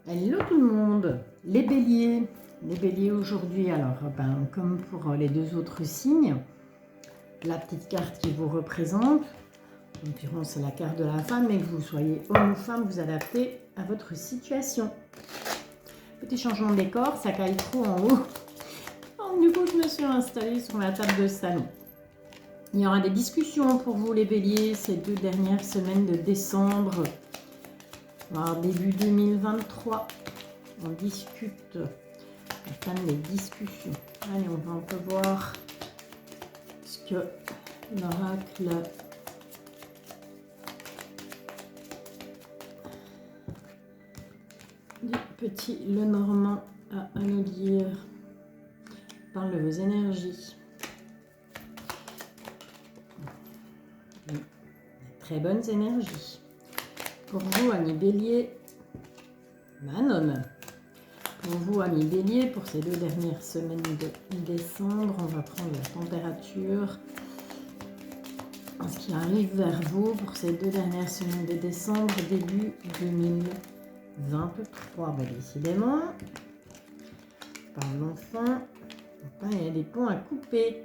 Hello tout le monde, les béliers aujourd'hui, alors comme pour les deux autres signes, la petite carte qui vous représente, en l'occurrence c'est la carte de la femme, mais que vous soyez homme ou femme, vous adaptez à votre situation. Petit changement de décor, ça caille trop en haut, donc du coup je me suis installée sur la table de salon. Il y aura des discussions pour vous les béliers ces 2 dernières semaines de décembre, voire début 2023. On discute, on entame les discussions. Allez, on va un peu voir ce que l'oracle du petit Lenormand a à nous dire. Parle de vos énergies. Très bonnes énergies. Pour vous, amis bélier, Manon. Pour vous, amis bélier, pour ces 2 dernières semaines de décembre, on va prendre la température. Ce qui arrive vers vous pour ces 2 dernières semaines de décembre, début 2023. Décidément, par l'enfant, il y a des ponts à couper.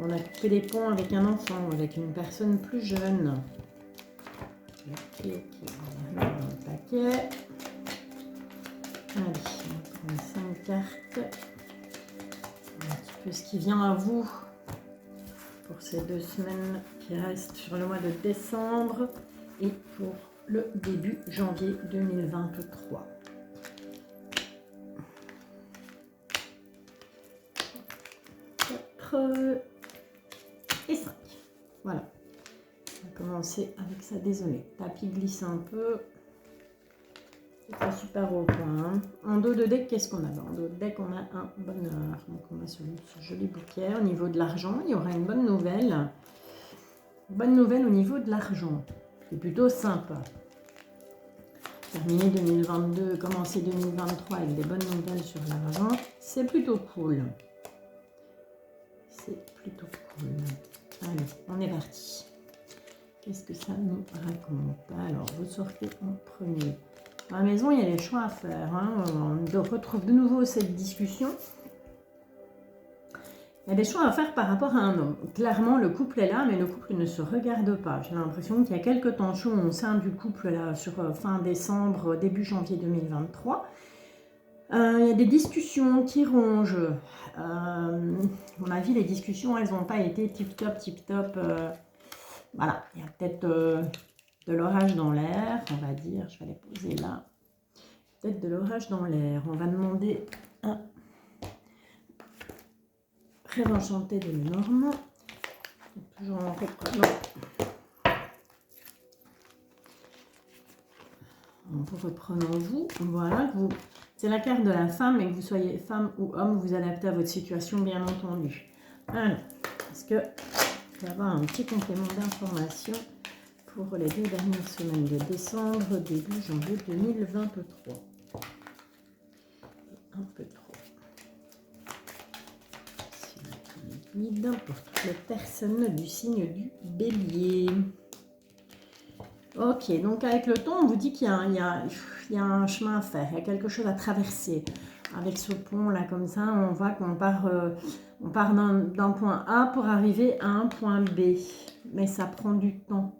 On a coupé des ponts avec un enfant, avec une personne plus jeune. Ok, on va mettre dans le paquet. Allez, on prend 5 cartes. Un petit peu ce qui vient à vous pour ces 2 semaines qui restent sur le mois de décembre et pour le début janvier 2023. 4 et 5. Voilà. On va commencer avec ça. Désolé, tapis glisse un peu. C'est pas super au point. En dos de deck, qu'est-ce qu'on a? En dos de deck, on a un bonheur. Donc on a ce joli bouquet. Au niveau de l'argent, il y aura une bonne nouvelle. Bonne nouvelle au niveau de l'argent. C'est plutôt sympa. Terminer 2022, commencer 2023 avec des bonnes nouvelles sur l'argent, c'est plutôt cool. C'est plutôt cool. Allez, on est parti. Qu'est-ce que ça nous raconte? Alors, vous sortez en premier. À la maison, il y a des choix à faire. On retrouve de nouveau cette discussion. Il y a des choix à faire par rapport à un homme. Clairement, le couple est là, mais le couple ne se regarde pas. J'ai l'impression qu'il y a quelques tensions au sein du couple là, sur fin décembre, début janvier 2023. Il y a des discussions qui rongent. À mon avis, les discussions, elles n'ont pas été tip-top, tip-top. Voilà, il y a peut-être de l'orage dans l'air, on va dire. Je vais les poser là. Peut-être de l'orage dans l'air. On va demander un rêve enchanté de Lenormand. Toujours en reprenant. En vous reprenant vous. Voilà, vous. C'est la carte de la femme, et que vous soyez femme ou homme, vous adaptez à votre situation, bien entendu. Alors, est-ce que il va y avoir un petit complément d'information pour les 2 dernières semaines de décembre, début janvier 2023. Un peu trop. Guide pour toutes les personnes du signe du bélier. Ok, donc avec le temps, on vous dit qu'il y a un chemin à faire, il y a quelque chose à traverser. Avec ce pont là comme ça, on voit qu'on part, d'un point A pour arriver à un point B. Mais ça prend du temps.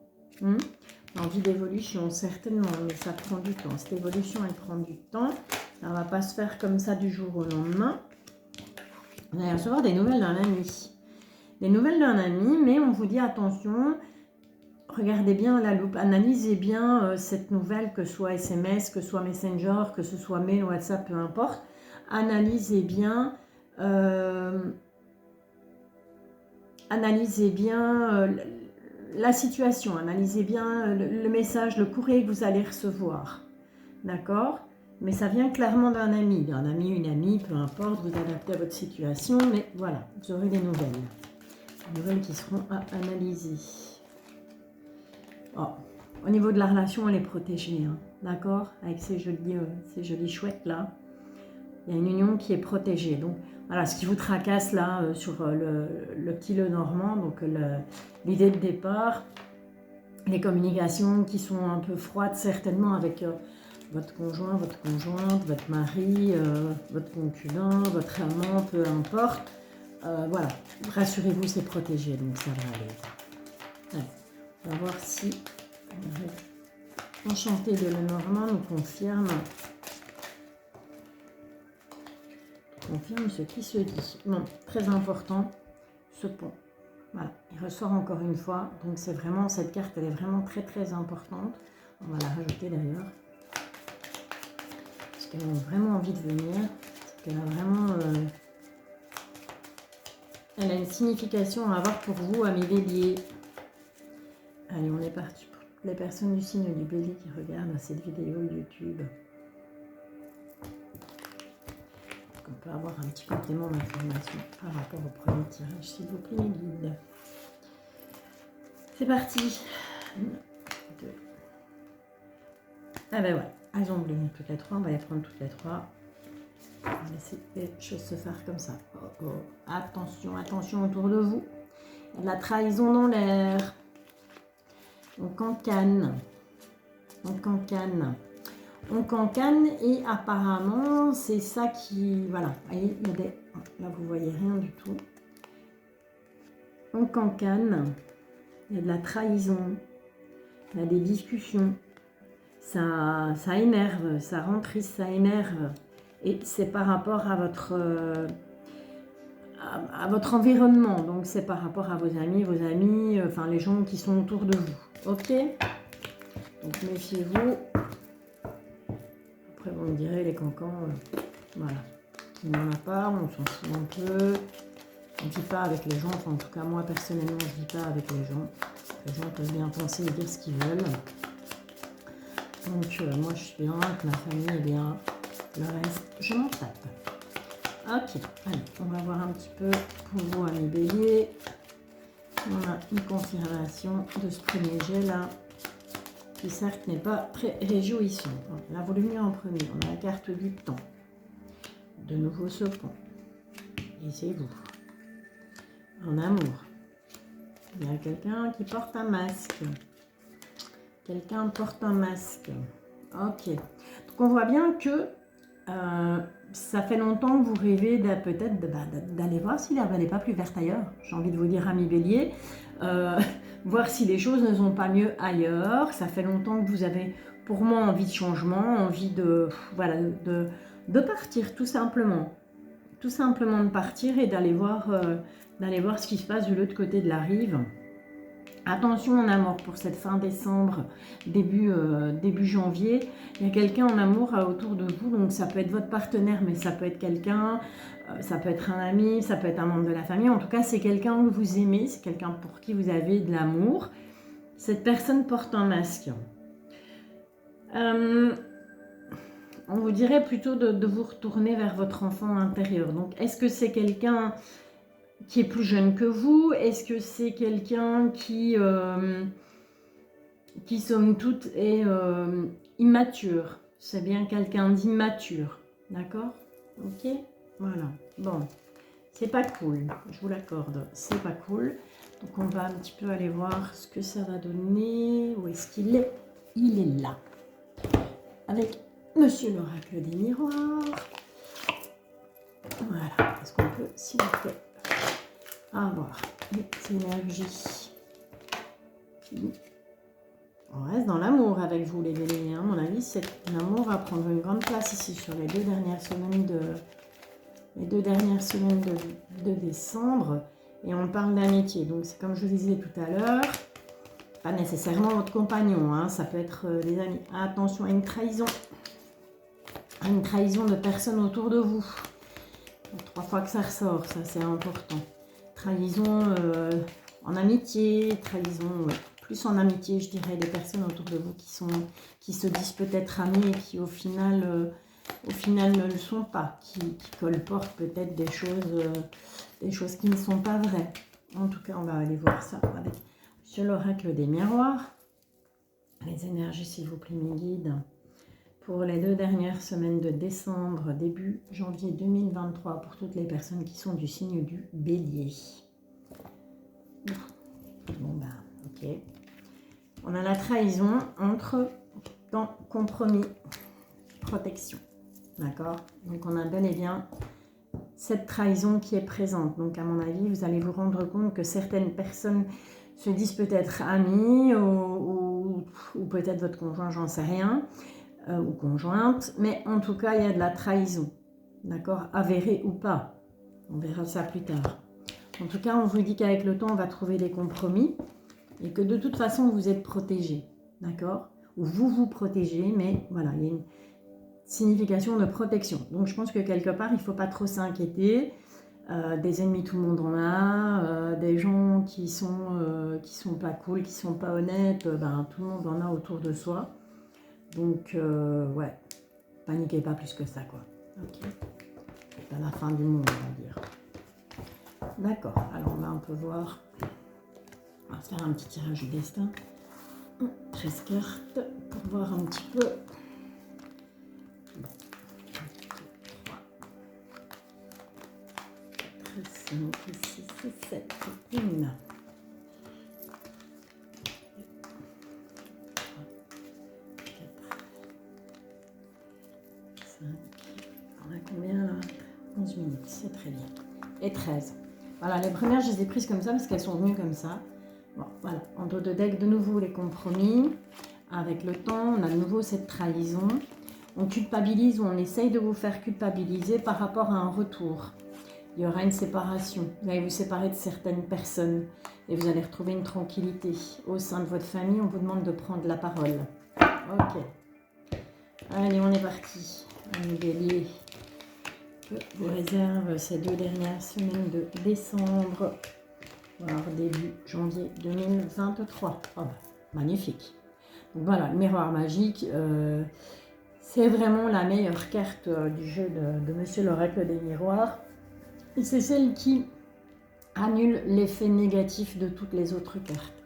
Envie d'évolution, certainement, mais ça prend du temps. Cette évolution, elle prend du temps. Ça ne va pas se faire comme ça du jour au lendemain. Vous allez recevoir des nouvelles d'un ami. Des nouvelles d'un ami, mais on vous dit attention, regardez bien la loupe, analysez bien cette nouvelle, que ce soit SMS, que ce soit Messenger, que ce soit mail, WhatsApp, peu importe. Analysez bien la situation, analysez bien le message, le courrier que vous allez recevoir. D'accord? Mais ça vient clairement d'un ami, une amie, peu importe, vous adaptez à votre situation, mais voilà, vous aurez des nouvelles. Des nouvelles qui seront à analyser. Oh, au niveau de la relation, elle est protégée, d'accord? Avec ces jolis chouettes là, il y a une union qui est protégée. Donc voilà, ce qui vous tracasse là sur le petit Lenormand, donc l'idée de départ, les communications qui sont un peu froides certainement avec votre conjoint, votre conjointe, votre mari, votre concubin, votre amant, peu importe. Voilà, rassurez-vous, c'est protégé, donc ça va aller. Allez, on va voir si Enchanté de Lenormand nous confirme ce qui se dit. Bon, très important, ce pont. Voilà, il ressort encore une fois. Donc c'est vraiment, cette carte, elle est vraiment très très importante. On va la rajouter d'ailleurs. Parce qu'elle a vraiment envie de venir. Parce qu'elle a vraiment... elle a une signification à avoir pour vous, amis béliers. Allez, on est parti pour les personnes du signe du bélier qui regardent cette vidéo YouTube. On peut avoir un petit complément d'information par rapport au premier tirage, s'il vous plaît, les guides. C'est parti. 1, 2. Ah ben ouais, elles ont oublié toutes les trois, on va les prendre toutes les trois. On va laisser les choses se faire comme ça. Oh, oh. Attention, attention autour de vous. Il y a de la trahison dans l'air. On cancane. On cancane. On cancane et apparemment c'est ça qui... Voilà, voyez, il y a des... Là vous voyez rien du tout. On cancane, il y a de la trahison, il y a des discussions, ça énerve, ça rend triste, ça énerve. Et c'est par rapport à votre environnement, donc c'est par rapport à vos amis, enfin les gens qui sont autour de vous. Ok? Donc méfiez-vous. Après, vous me direz, les cancans, voilà. Il n'y en a pas, on s'en fout un peu. On ne vit pas avec les gens, enfin, en tout cas, moi, personnellement, je ne vis pas avec les gens. Les gens peuvent bien penser et dire ce qu'ils veulent. Donc, moi, je suis bien, que ma famille est bien. Le reste, je m'en tape. Ok, allez, on va voir un petit peu pour vous, amis béliers. On a une confirmation de ce premier jet-là, qui certes n'est pas très réjouissant. La volume en premier, on a la carte du temps. De nouveau ce pont. Et c'est vous. En amour. Il y a quelqu'un qui porte un masque. Quelqu'un porte un masque. Ok. Donc on voit bien que ça fait longtemps que vous rêvez peut-être d'aller voir si l'herbe n'est pas plus verte ailleurs. J'ai envie de vous dire, amis bélier. Voir si les choses ne sont pas mieux ailleurs. Ça fait longtemps que vous avez, pour moi, envie de changement, envie de, voilà, de partir, tout simplement. Tout simplement de partir et d'aller voir ce qui se passe de l'autre côté de la rive. Attention en amour pour cette fin décembre, début janvier. Il y a quelqu'un en amour autour de vous, donc ça peut être votre partenaire, mais ça peut être quelqu'un, ça peut être un ami, ça peut être un membre de la famille. En tout cas, c'est quelqu'un que vous aimez, c'est quelqu'un pour qui vous avez de l'amour. Cette personne porte un masque. On vous dirait plutôt de vous retourner vers votre enfant intérieur. Donc, est-ce que c'est quelqu'un qui est plus jeune que vous? Est-ce que c'est quelqu'un qui somme toute est immature? C'est bien quelqu'un d'immature, d'accord? Ok, voilà. Bon, c'est pas cool, je vous l'accorde, c'est pas cool. Donc on va un petit peu aller voir ce que ça va donner. Où est-ce qu'il est? Il est là. Avec Monsieur l'Oracle des Miroirs. Voilà, est-ce qu'on peut, s'il vous plaît, avoir les énergies qui... On reste dans l'amour avec vous, les béliers. À mon avis, l'amour va prendre une grande place ici sur les deux dernières semaines de décembre. Et on parle d'amitié. Donc, c'est comme je vous disais tout à l'heure, pas nécessairement votre compagnon. Hein, ça peut être des amis. Attention à une trahison. À une trahison de personnes autour de vous. 3 fois que ça ressort, ça c'est important. Trahison en amitié, trahison... Plus en amitié, je dirais, des personnes autour de vous qui se disent peut-être amis et qui au final ne le sont pas, qui colportent peut-être des choses qui ne sont pas vraies. En tout cas, on va aller voir ça avec Monsieur l'Oracle des Miroirs. Les énergies, s'il vous plaît, mes guides, pour les 2 dernières semaines de décembre, début janvier 2023, pour toutes les personnes qui sont du signe du Bélier. Bon, bah, ok. On a la trahison entre dans compromis. protection. D'accord? Donc on a bel et bien cette trahison qui est présente. Donc à mon avis, vous allez vous rendre compte que certaines personnes se disent peut-être amies ou peut-être votre conjoint, j'en sais rien, ou conjointe. Mais en tout cas, il y a de la trahison. D'accord? Avérée ou pas. On verra ça plus tard. En tout cas, on vous dit qu'avec le temps, on va trouver des compromis et que de toute façon, vous êtes protégé. D'accord? Ou vous vous protégez, mais voilà, il y a une signification de protection. Donc, je pense que quelque part, il ne faut pas trop s'inquiéter. Des ennemis, tout le monde en a. Des gens qui sont pas cool, qui sont pas honnêtes, ben, tout le monde en a autour de soi. Donc, ouais, paniquez pas plus que ça, quoi. Ok. C'est pas la fin du monde, on va dire. D'accord, alors là on peut voir, on va se faire un petit tirage du destin, 13 cartes pour voir un petit peu. Bon. 3, 5, 6, 7, 1. 5. On a combien là? 11 minutes, c'est très bien. Et 13. Voilà, les premières, je les ai prises comme ça parce qu'elles sont venues comme ça. Bon, voilà, en dos de deck, de nouveau les compromis. Avec le temps, on a de nouveau cette trahison. On culpabilise ou on essaye de vous faire culpabiliser par rapport à un retour. Il y aura une séparation. Vous allez vous séparer de certaines personnes et vous allez retrouver une tranquillité. Au sein de votre famille, on vous demande de prendre la parole. Ok. Allez, on est parti. Allez, bélier. Que vous réserve ces 2 dernières semaines de décembre, voire début janvier 2023. Oh, bah, magnifique. Donc voilà, le miroir magique, c'est vraiment la meilleure carte du jeu de Monsieur l'Oracle des Miroirs. Et c'est celle qui annule l'effet négatif de toutes les autres cartes.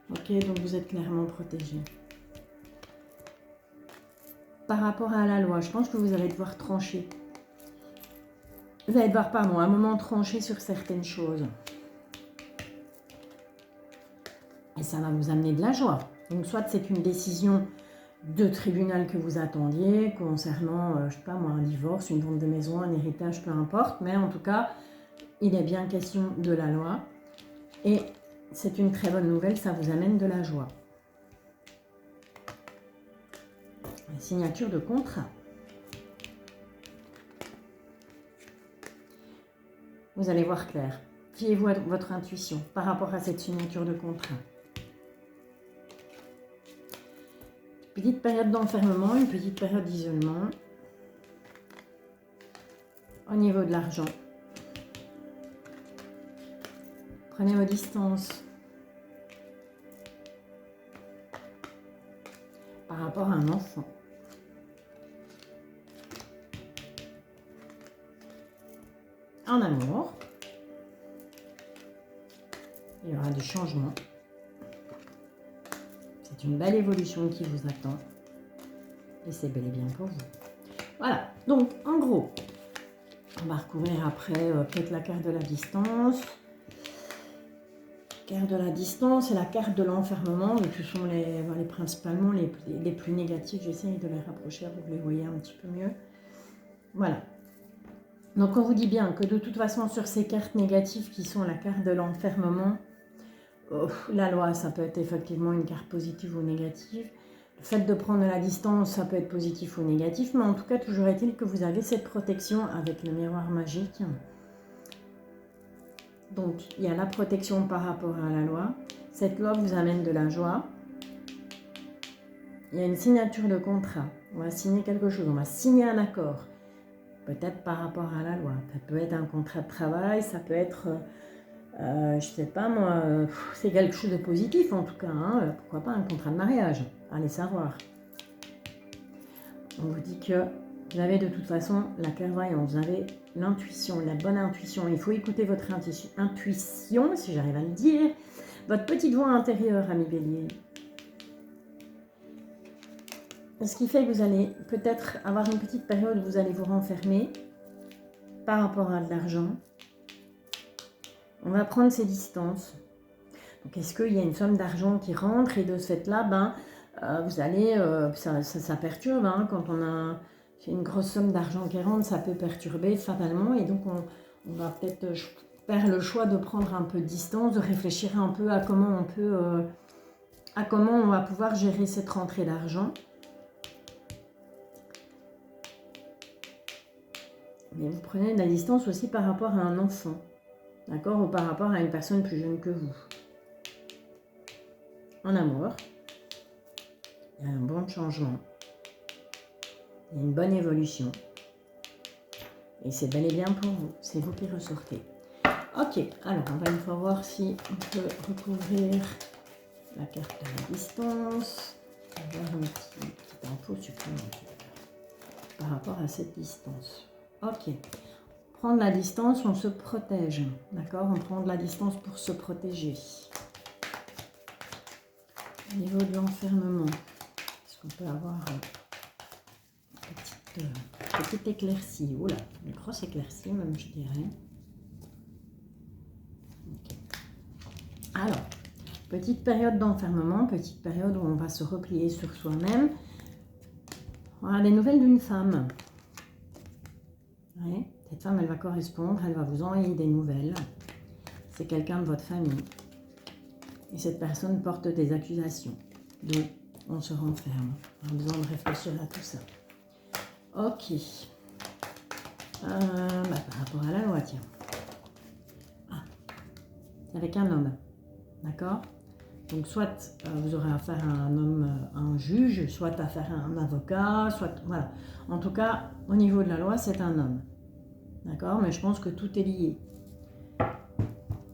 Ok, donc vous êtes clairement protégé. Par rapport à la loi, je pense que vous allez devoir trancher. Vous allez devoir, pardon, à un moment trancher sur certaines choses. Et ça va vous amener de la joie. Donc soit c'est une décision de tribunal que vous attendiez concernant, je sais pas moi, un divorce, une vente de maison, un héritage, peu importe. Mais en tout cas, il est bien question de la loi. Et c'est une très bonne nouvelle, ça vous amène de la joie. La signature de contrat. Vous allez voir clair. Fiez-vous à votre intuition par rapport à cette signature de contrat. Petite période d'enfermement, une petite période d'isolement. Au niveau de l'argent. Prenez vos distances. Par rapport à un enfant. En amour, il y aura du changement. C'est une belle évolution qui vous attend. Et c'est bel et bien pour vous. Voilà, donc en gros, on va recouvrir après peut-être la carte de la distance. Carte de la distance et la carte de l'enfermement. Donc ce sont principalement les plus négatifs. J'essaye de les rapprocher pour que vous les voyez un petit peu mieux. Voilà. Donc on vous dit bien que de toute façon sur ces cartes négatives qui sont la carte de l'enfermement, la loi ça peut être effectivement une carte positive ou négative. Le fait de prendre la distance ça peut être positif ou négatif, mais en tout cas toujours est-il que vous avez cette protection avec le miroir magique. Donc il y a la protection par rapport à la loi. Cette loi vous amène de la joie. Il y a une signature de contrat. On va signer quelque chose, on va signer un accord. Peut-être par rapport à la loi. Ça peut être un contrat de travail, ça peut être, je sais pas moi, c'est quelque chose de positif en tout cas. Hein, pourquoi pas un contrat de mariage? Allez savoir. On vous dit que vous avez de toute façon la clairvoyance, vous avez l'intuition, la bonne intuition. Il faut écouter votre intuition, si j'arrive à le dire. Votre petite voix intérieure, ami Bélier. Ce qui fait que vous allez peut-être avoir une petite période où vous allez vous renfermer par rapport à de l'argent. On va prendre ses distances. Donc, est-ce qu'il y a une somme d'argent qui rentre et de ce fait-là, vous allez, ça perturbe hein, quand on a J'ai une grosse somme d'argent qui rentre, ça peut perturber fatalement. Et donc, on va peut-être faire le choix de prendre un peu de distance, de réfléchir un peu à comment on peut... à comment on va pouvoir gérer cette rentrée d'argent. Mais vous prenez de la distance aussi par rapport à un enfant, d'accord, ou par rapport à une personne plus jeune que vous. En amour, il y a un bon changement, il y a une bonne évolution. Et c'est bel et bien pour vous, c'est vous qui ressortez. Ok, alors on va une fois voir si on peut recouvrir la carte de la distance, avoir une petite info supplémentaire par rapport à cette distance. Ok, prendre la distance, on se protège, d'accord? On prend de la distance pour se protéger. Au niveau de l'enfermement, est-ce qu'on peut avoir une petite éclaircie? Oula, une grosse éclaircie même, je dirais. Okay. Alors, petite période d'enfermement, petite période où on va se replier sur soi-même. Voilà, les nouvelles d'une femme. Ouais, cette femme, elle va correspondre, elle va vous envoyer des nouvelles. C'est quelqu'un de votre famille. Et cette personne porte des accusations. Donc, on se renferme. On a besoin de réfléchir à tout ça. Ok. Par rapport à la loi, tiens. Ah, avec un homme. D'accord? Donc, soit vous aurez affaire à un homme, à un juge, soit affaire à un avocat, soit... Voilà. En tout cas, au niveau de la loi, c'est un homme. D'accord? Mais je pense que tout est lié.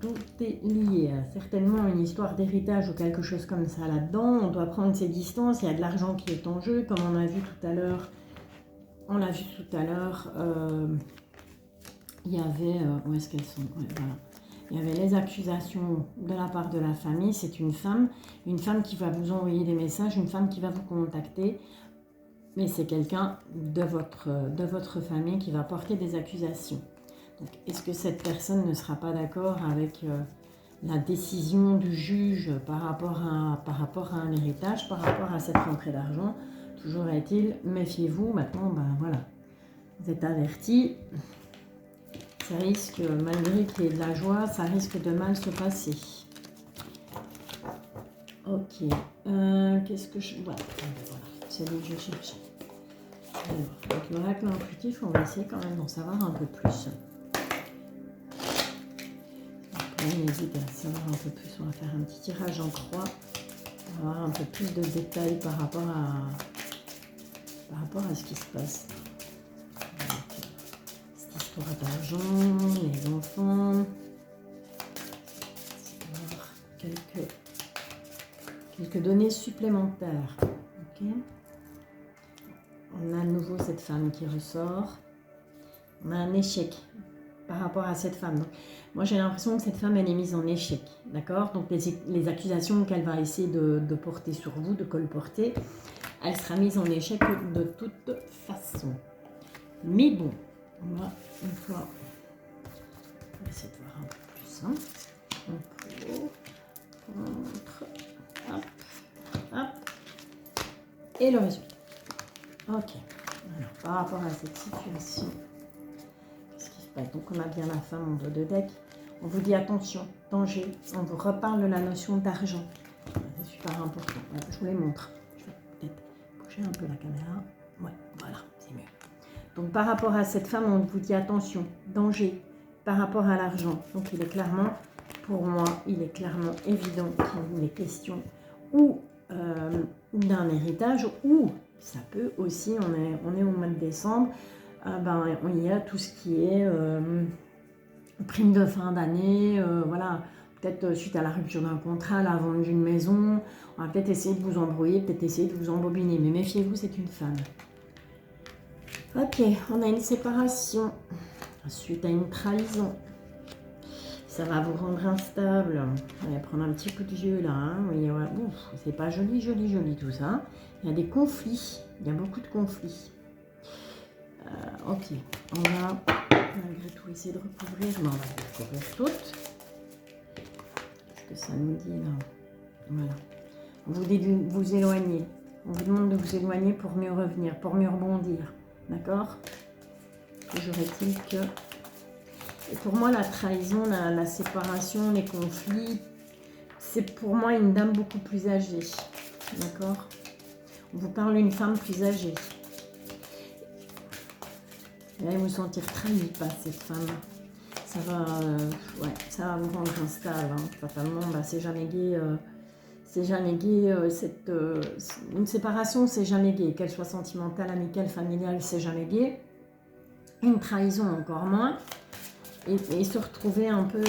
Tout est lié. Certainement une histoire d'héritage ou quelque chose comme ça là-dedans. On doit prendre ses distances. Il y a de l'argent qui est en jeu, comme on a vu tout à l'heure. On l'a vu tout à l'heure. Il y avait... où est-ce qu'elles sont? Ouais, voilà. Il y avait les accusations de la part de la famille. C'est une femme qui va vous envoyer des messages, une femme qui va vous contacter. Mais c'est quelqu'un de votre famille qui va porter des accusations. Donc, est-ce que cette personne ne sera pas d'accord avec la décision du juge par rapport à un héritage, par rapport à cette rentrée d'argent? Toujours est-il, méfiez-vous. Maintenant, ben voilà, vous êtes avertis. Ça risque, malgré qu'il y ait de la joie, ça risque de mal se passer. Ok. Qu'est-ce que je... Voilà, c'est ce que je cherchais. Alors, avec l'oracle intuitif, on va essayer quand même d'en savoir un peu plus. On hésite à savoir un peu plus. On va faire un petit tirage en croix. On va avoir un peu plus de détails par rapport à ce qui se passe. Cette histoire d'argent, les enfants. Quelques données supplémentaires. Ok. On a à nouveau cette femme qui ressort. On a un échec par rapport à cette femme. Donc, moi, j'ai l'impression que cette femme, elle est mise en échec. D'accord? Donc, les accusations qu'elle va essayer de porter sur vous, de colporter, elle sera mise en échec de toute façon. Mais bon, on va une fois... On va essayer de voir un peu plus. Hein. Contre, hop, hop. Et le résultat. Ok. Alors, par rapport à cette situation, qu'est-ce qui se passe? Donc, on a bien la femme en dos de deck. On vous dit attention, danger. On vous reparle de la notion d'argent. C'est super important. Je vous les montre. Je vais peut-être bouger un peu la caméra. Ouais, voilà, c'est mieux. Donc, par rapport à cette femme, on vous dit attention, danger par rapport à l'argent. Donc, il est clairement, pour moi, il est clairement évident qu'il est question ou d'un héritage ou ça peut aussi, on est au mois de décembre, il y a tout ce qui est prime de fin d'année, voilà, peut-être suite à la rupture d'un contrat, la vente d'une maison, on va peut-être essayer de vous embrouiller, peut-être essayer de vous embobiner, mais méfiez-vous, c'est une femme. Ok, on a une séparation suite à une trahison. Ça va vous rendre instable. On va prendre un petit coup de vieux là. Hein. Oui, ouais. C'est pas joli, joli, joli tout ça. Il y a des conflits. Il y a beaucoup de conflits. Ok, on va malgré tout essayer de recouvrir. Mais on va recouvrir toutes. Qu'est-ce que ça nous dit là? Voilà. On vous dit de vous éloigner. On vous demande de vous éloigner pour mieux revenir, pour mieux rebondir. D'accord? Toujours est-il que... Et pour moi, la trahison, la séparation, les conflits, c'est pour moi une dame beaucoup plus âgée. D'accord? On vous parle d'une femme plus âgée. Vous allez vous sentir trahi par cette femme. Ça va, ouais, ça va vous rendre instable. Hein. Fatalement, bah, c'est jamais gai. C'est jamais gai. Une séparation, c'est jamais gai. Qu'elle soit sentimentale, amicale, familiale, c'est jamais gai. Une trahison, encore moins. Et se retrouver un peu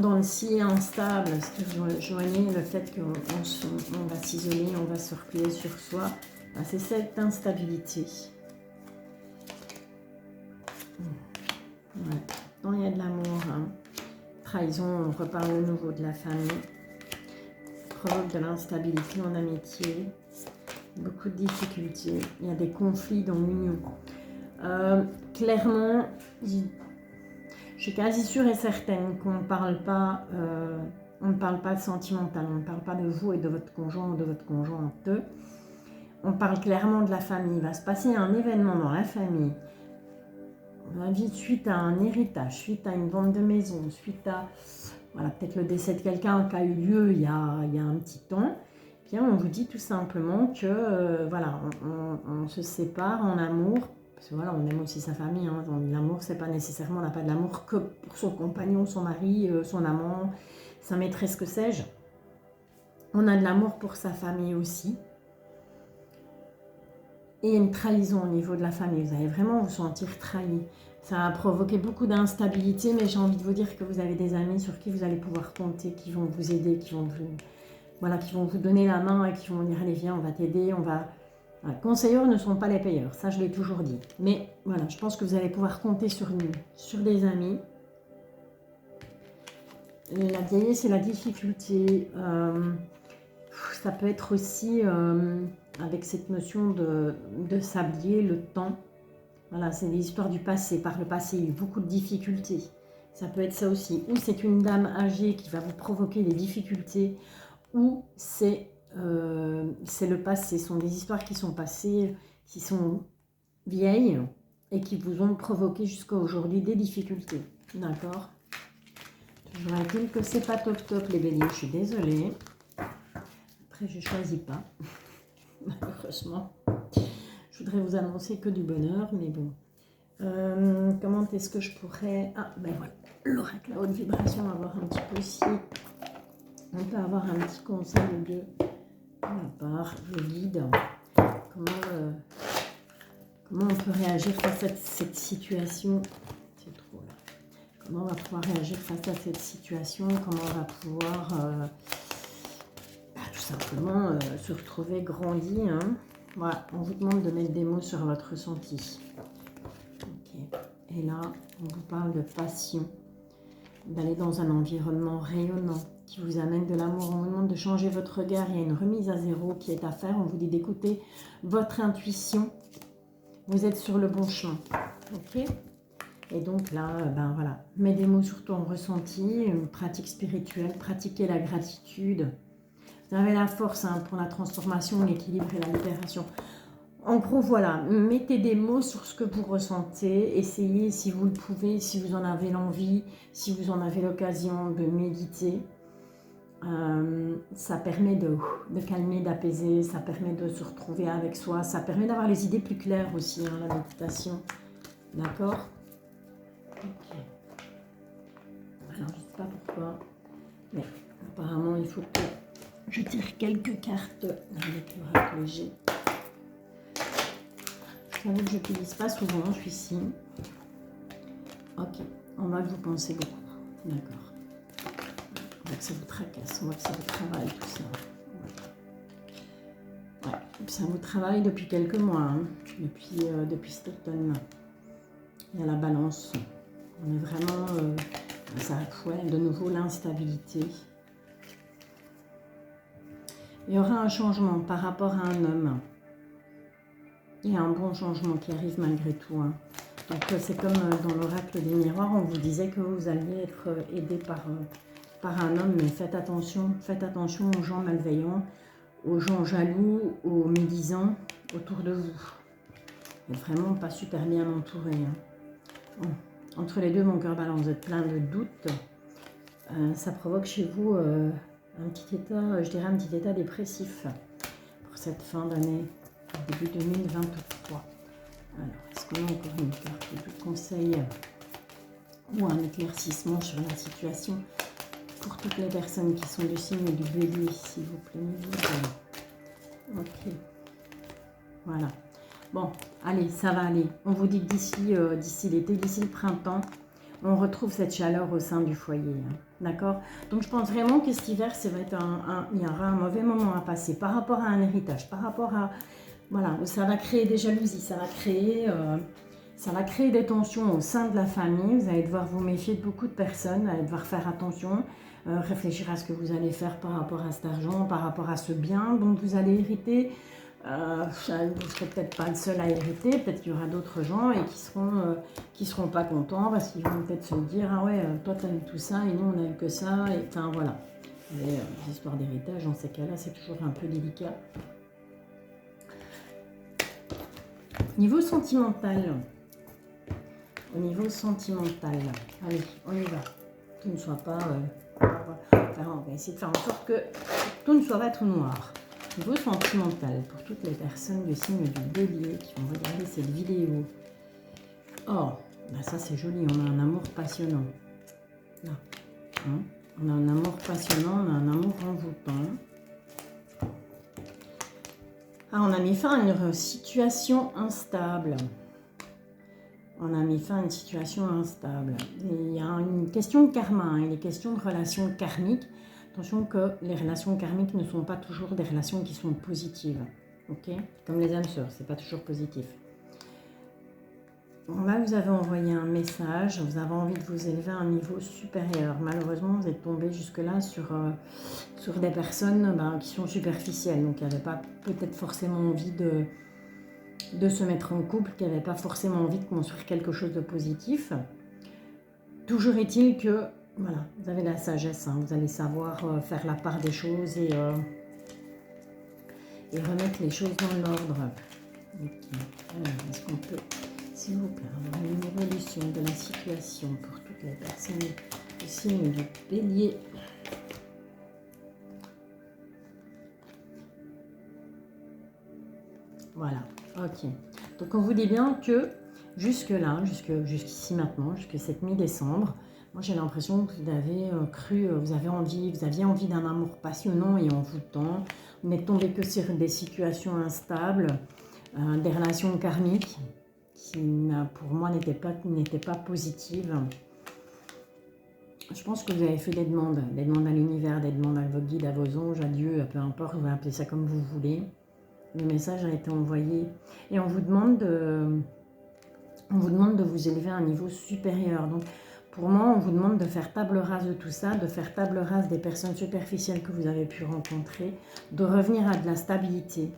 dans le si instable, ce que joignez le fait qu'on va s'isoler, on va se replier sur soi. Ben, c'est cette instabilité. Ouais. Quand il y a de l'amour, hein. Trahison, on reparle de nouveau de la famille. Provoque de l'instabilité en amitié. Beaucoup de difficultés. Il y a des conflits dans l'union. Clairement, je suis quasi sûre et certaine qu'on ne parle pas, on ne parle pas de sentimental, on ne parle pas de vous et de votre conjoint ou de votre conjointe. On parle clairement de la famille. Il va se passer un événement dans la famille. Suite à un héritage, suite à une vente de maison, suite à voilà, peut-être le décès de quelqu'un qui a eu lieu il y a un petit temps. Bien, on vous dit tout simplement que voilà, on se sépare en amour. Parce que voilà, on aime aussi sa famille. Hein. L'amour, c'est pas nécessairement, on n'a pas de l'amour que pour son compagnon, son mari, son amant, sa maîtresse, que sais-je. On a de l'amour pour sa famille aussi. Et une trahison au niveau de la famille. Vous allez vraiment vous sentir trahi. Ça a provoqué beaucoup d'instabilité, mais j'ai envie de vous dire que vous avez des amis sur qui vous allez pouvoir compter, qui vont vous aider, qui vont vous donner la main et qui vont dire allez viens, on va t'aider, on va... Voilà. Conseilleurs ne sont pas les payeurs, ça je l'ai toujours dit. Mais voilà, je pense que vous allez pouvoir compter sur nous, sur des amis. La vieillesse et la difficulté, ça peut être aussi avec cette notion de sablier, le temps. Voilà, c'est des histoires du passé. Par le passé, il y a eu beaucoup de difficultés. Ça peut être ça aussi. Ou c'est une dame âgée qui va vous provoquer des difficultés, ou c'est le passé. Ce sont des histoires qui sont passées, qui sont vieilles et qui vous ont provoqué jusqu'à aujourd'hui des difficultés. D'accord? Toujours est-il que c'est pas top top les béliers, je suis désolée. Après, je choisis pas, malheureusement. Je voudrais vous annoncer que du bonheur, mais bon. Comment est-ce que je pourrais... Ah, ben voilà, l'oracle à haute vibration, avoir un petit peu si... On peut avoir un petit conseil de ma part, je guide. Comment on peut réagir face à cette situation? C'est trop là. Comment on va pouvoir réagir face à cette situation? Comment on va pouvoir tout simplement se retrouver grandi, hein? Voilà, on vous demande de mettre des mots sur votre ressenti. Okay. Et là, on vous parle de passion, d'aller dans un environnement rayonnant qui vous amène de l'amour. On vous demande de changer votre regard. Il y a une remise à zéro qui est à faire. On vous dit d'écouter votre intuition. Vous êtes sur le bon chemin. Ok? Et donc là, ben voilà, mets des mots sur ton ressenti, une pratique spirituelle, pratiquez la gratitude. Vous avez la force hein, pour la transformation, l'équilibre et la libération. En gros, voilà, mettez des mots sur ce que vous ressentez. Essayez, si vous le pouvez, si vous en avez l'envie, si vous en avez l'occasion de méditer. Ça permet de calmer, d'apaiser, ça permet de se retrouver avec soi, ça permet d'avoir les idées plus claires aussi, hein, la méditation. D'accord? Ok. Alors, je ne sais pas pourquoi, mais apparemment, il faut que je tire quelques cartes avec l'oracle G. Je savais que je n'utilise pas souvent celui-ci. Ok, on voit que vous pensez beaucoup. D'accord. On voit que ça vous tracasse, on voit que ça vous travaille, tout ça. Ouais, ça vous travaille depuis quelques mois, hein, depuis cet automne. Il y a la balance. On est vraiment... ça ouais, de nouveau l'instabilité. Il y aura un changement par rapport à un homme. Il y a un bon changement qui arrive malgré tout. Hein. Donc c'est comme dans l'oracle des miroirs, on vous disait que vous alliez être aidé par un homme, mais faites attention aux gens malveillants, aux gens jaloux, aux médisants autour de vous. Vous n'êtes vraiment pas super bien entouré. Hein. Bon. Entre les deux, mon cœur balance, vous êtes plein de doutes. Ça provoque chez vous un petit état, je dirais un petit état dépressif pour cette fin d'année, début 2023. Alors, est-ce qu'on a encore une carte de conseil ou un éclaircissement sur la situation pour toutes les personnes qui sont du signe du Bélier, s'il vous plaît? Ok. Voilà. Bon, allez, ça va aller. On vous dit que d'ici l'été, d'ici le printemps, on retrouve cette chaleur au sein du foyer. Hein. D'accord? Donc, je pense vraiment que cet hiver, ça va être il y aura un mauvais moment à passer par rapport à un héritage, par rapport à... Voilà, ça va créer des jalousies, ça va créer des tensions au sein de la famille. Vous allez devoir vous méfier de beaucoup de personnes, vous allez devoir faire attention, réfléchir à ce que vous allez faire par rapport à cet argent, par rapport à ce bien dont vous allez hériter. Vous ne serez peut-être pas le seul à hériter, peut-être qu'il y aura d'autres gens et qui seront pas contents parce qu'ils vont peut-être se dire « Ah ouais, toi tu as eu tout ça et nous on a eu que ça ». Enfin voilà, les histoires d'héritage dans ces cas-là c'est toujours un peu délicat. Niveau sentimental, au niveau sentimental, allez, on y va. Tout ne soit pas... on va essayer de faire en sorte que tout ne soit pas tout noir. Niveau sentimental, pour toutes les personnes du signe du Bélier qui vont regarder cette vidéo. Oh, ben ça c'est joli, on a un amour passionnant. Là, hein, on a un amour passionnant, on a un amour envoûtant. Ah, on a mis fin à une situation instable. On a mis fin à une situation instable. Il y a une question de karma, hein, il est question de relations karmiques. Attention que les relations karmiques ne sont pas toujours des relations qui sont positives. Ok? Comme les âmes sœurs, c'est pas toujours positif. Là, vous avez envoyé un message, vous avez envie de vous élever à un niveau supérieur. Malheureusement, vous êtes tombé jusque-là sur des personnes qui sont superficielles, donc qui n'avaient pas peut-être forcément envie de se mettre en couple, qui n'avaient pas forcément envie de construire quelque chose de positif. Toujours est-il que, voilà, vous avez la sagesse, hein, vous allez savoir faire la part des choses et remettre les choses dans l'ordre. Okay. Est-ce qu'on peut... S'il vous plaît, avoir une évolution de la situation pour toutes les personnes du signe du Bélier. Voilà, ok. Donc on vous dit bien que jusque-là, jusqu'ici maintenant, jusque cette mi-décembre, moi j'ai l'impression que vous avez vous aviez envie d'un amour passionnant et envoûtant. Vous n'êtes tombé que sur des situations instables, des relations karmiques, qui pour moi n'était pas positive. Je pense que vous avez fait des demandes à l'univers, des demandes à vos guides, à vos anges, à Dieu, peu importe, vous pouvez appeler ça comme vous voulez. Le message a été envoyé et on vous demande de vous élever à un niveau supérieur. Donc pour moi, on vous demande de faire table rase de tout ça, de faire table rase des personnes superficielles que vous avez pu rencontrer, de revenir à de la stabilité.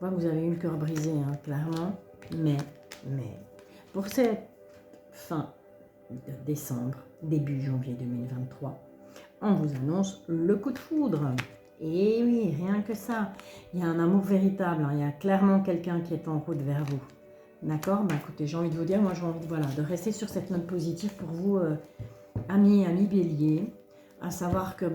Vous avez eu le cœur brisé, hein, clairement, mais pour cette fin de décembre, début janvier 2023, on vous annonce le coup de foudre. Et oui, rien que ça. Il y a un amour véritable, hein, il y a clairement quelqu'un qui est en route vers vous. D'accord? Écoutez, j'ai envie de vous dire, moi j'ai envie de rester sur cette note positive pour vous, amis Bélier. À savoir que,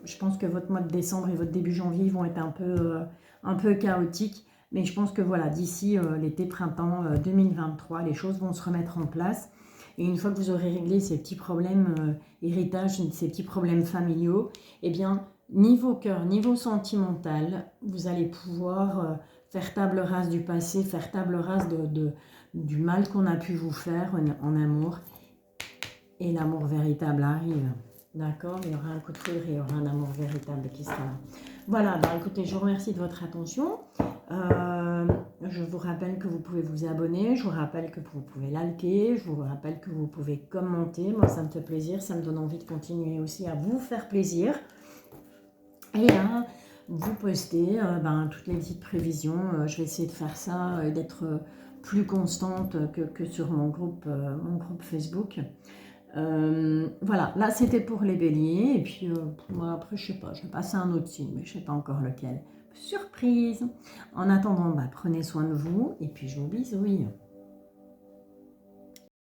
je pense que votre mois de décembre et votre début janvier vont être un peu chaotiques. Mais je pense que voilà, d'ici l'été-printemps 2023, les choses vont se remettre en place. Et une fois que vous aurez réglé ces petits problèmes héritage, ces petits problèmes familiaux, eh bien, niveau cœur, niveau sentimental, vous allez pouvoir faire table rase du passé, faire table rase du mal qu'on a pu vous faire en amour. Et l'amour véritable arrive. D'accord? Il y aura un coup de foudre et il y aura un amour véritable qui sera là. Voilà, écoutez, je vous remercie de votre attention. Je vous rappelle que vous pouvez vous abonner, je vous rappelle que vous pouvez liker, je vous rappelle que vous pouvez commenter. Moi, ça me fait plaisir, ça me donne envie de continuer aussi à vous faire plaisir. Et à vous poster toutes les petites prévisions. Je vais essayer de faire ça, d'être plus constante que sur mon groupe Facebook. Voilà, là c'était pour les béliers. Et puis moi après, je sais pas, je vais passer à un autre signe, mais je sais pas encore lequel. surprise. En attendant, prenez soin de vous et puis je vous bisouille.